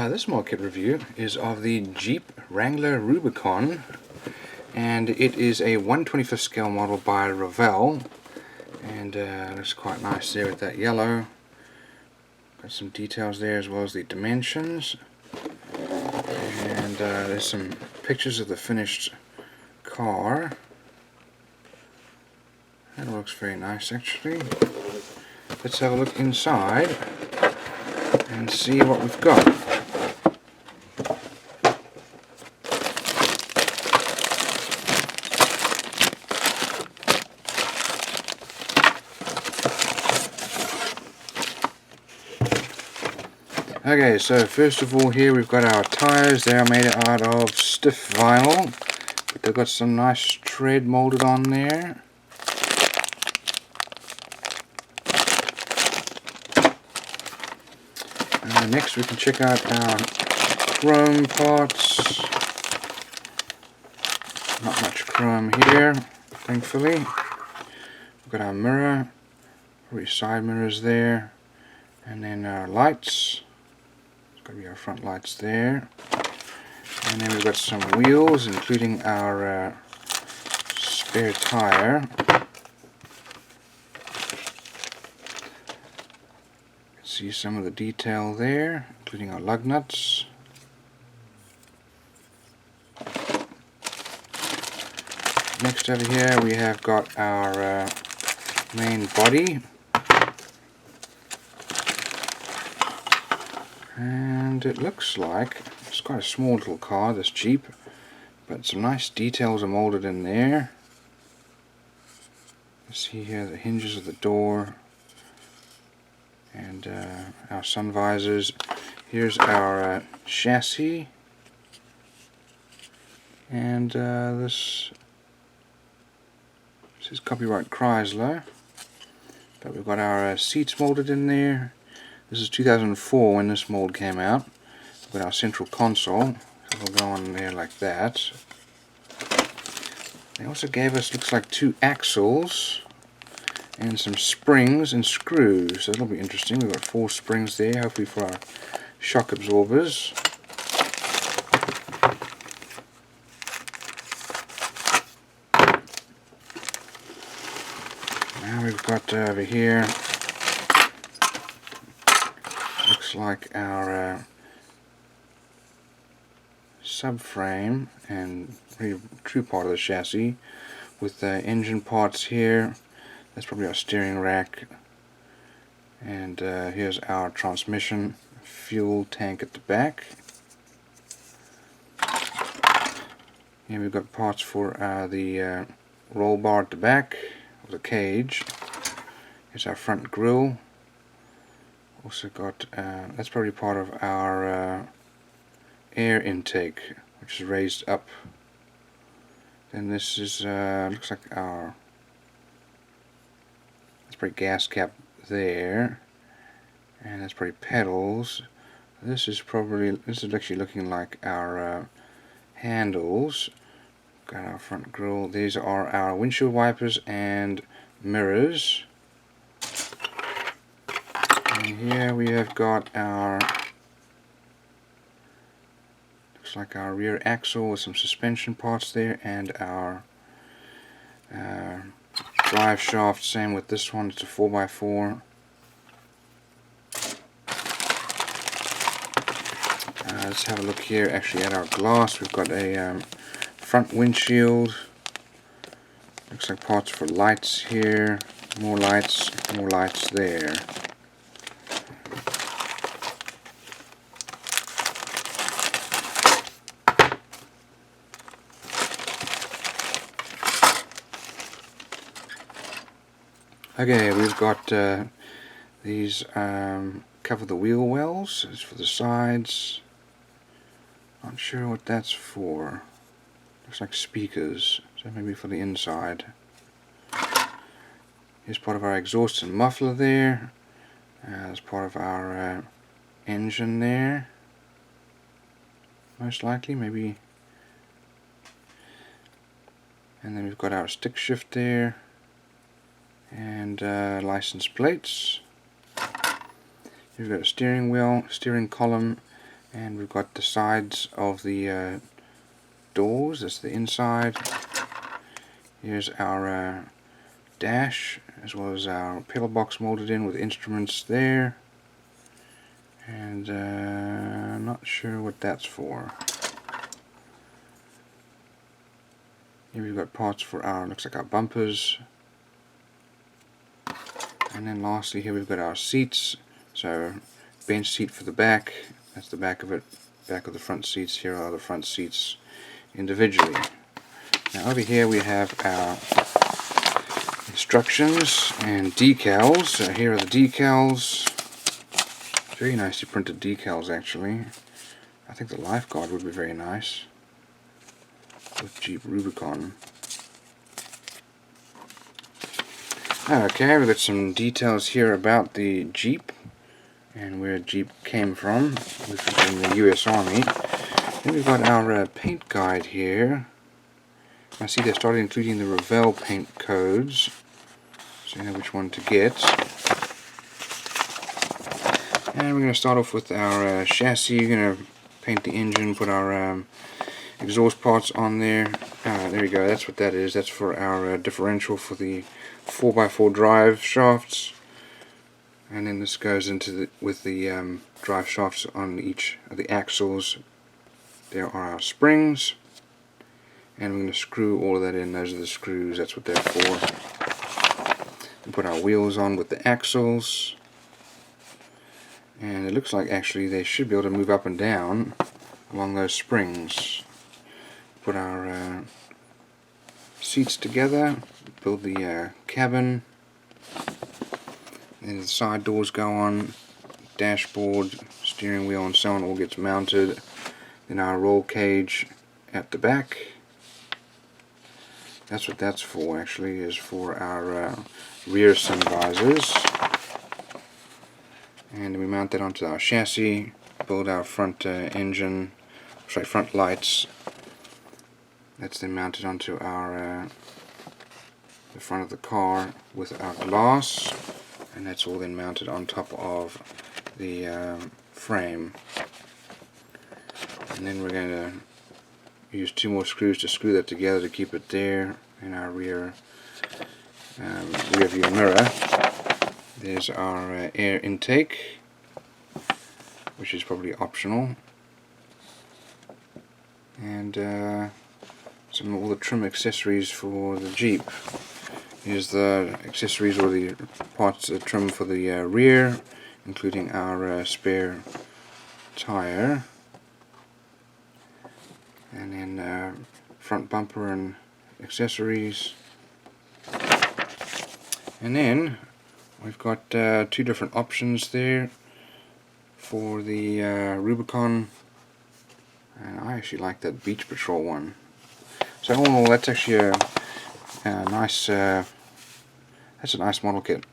This market review is of the Jeep Wrangler Rubicon, and it is a 1/25th scale model by Revell, and looks quite nice there with that yellow. Got some details there as well as the dimensions, and there's some pictures of the finished car. That looks very nice actually. Let's have a look inside and see what we've got. Okay, so first of all here we've got our tires. They are made out of stiff vinyl, but they've got some nice tread molded on there. Next we can check out our chrome parts. Not much chrome here, thankfully. We've got our mirror, 3 side mirrors there, and then our lights. Going to be our front lights there, and then we've got some wheels including our spare tire. See some of the detail there, including our lug nuts. Next over here we have got our main body. And it looks like it's quite a small little car, this Jeep, but some nice details are molded in there. You see here the hinges of the door and our sun visors. Here's our chassis, and this is copyright Chrysler, but we've got our seats molded in there. This is 2004 when this mold came out. We've got our central console, so we'll go on there like that. They also gave us, looks like, 2 axles and some springs and screws, so that'll be interesting. We've got 4 springs there, hopefully for our shock absorbers. Now we've got over here, looks like our subframe and really true part of the chassis with the engine parts here. That's probably our steering rack, and here's our transmission fuel tank at the back. Here we've got parts for the roll bar at the back of the cage. Here's our front grille. Also got, that's probably part of our air intake, which is raised up. Then this is, looks like our, that's probably gas cap there, and that's probably pedals. This is actually looking like our handles. Got our front grille. These are our windshield wipers and mirrors. And here we have got our, looks like our rear axle with some suspension parts there, and our drive shaft. Same with this one, it's a 4x4. Let's have a look here actually at our glass. We've got a front windshield. Looks like parts for lights here. More lights there. Okay, we've got these cover the wheel wells. It's for the sides. Not sure what that's for. Looks like speakers, so maybe for the inside. Here's part of our exhaust and muffler there. That's part of our engine there. Most likely, maybe. And then we've got our stick shift there. and license plates. We've got a steering wheel, steering column, and we've got the sides of the doors. That's the inside. Here's our dash, as well as our pedal box molded in with instruments there. And I'm not sure what that's for. Here we've got parts for our, looks like our bumpers. And then lastly here we've got our seats. So bench seat for the back, that's the back of it, back of the front seats. Here are the front seats individually. Now over here we have our instructions and decals. So here are the decals. Very nicely printed decals actually. I think the lifeguard would be very nice with Jeep Rubicon. Okay, we've got some details here about the Jeep and where Jeep came from, which was in the US Army. Then we've got our paint guide here. I see they started including the Revell paint codes, so you know which one to get. And we're going to start off with our chassis. We're going to paint the engine, put our exhaust parts on there. There we go, that's what that is. That's for our differential for the 4x4 drive shafts. And then this goes into with the drive shafts on each of the axles. There are our springs. And we're going to screw all of that in. Those are the screws, that's what they're for. And put our wheels on with the axles. And it looks like actually they should be able to move up and down along those springs. Put our seats together, build the cabin, and the side doors go on, dashboard, steering wheel and so on all gets mounted. Then our roll cage at the back. That's what that's for actually, is for our rear sun visors. And we mount that onto our chassis, build our front engine, front lights. That's then mounted onto our the front of the car with our glass, and that's all then mounted on top of the frame. And then we're going to use 2 more screws to screw that together to keep it there in our rear view mirror. There's our air intake, which is probably optional, and all the trim accessories for the Jeep. Here's the accessories or the parts of trim for the rear, including our spare tire, and then front bumper and accessories. And then we've got 2 different options there for the Rubicon, and I actually like that Beach Patrol one. So all in all, that's actually a nice that's a nice model kit.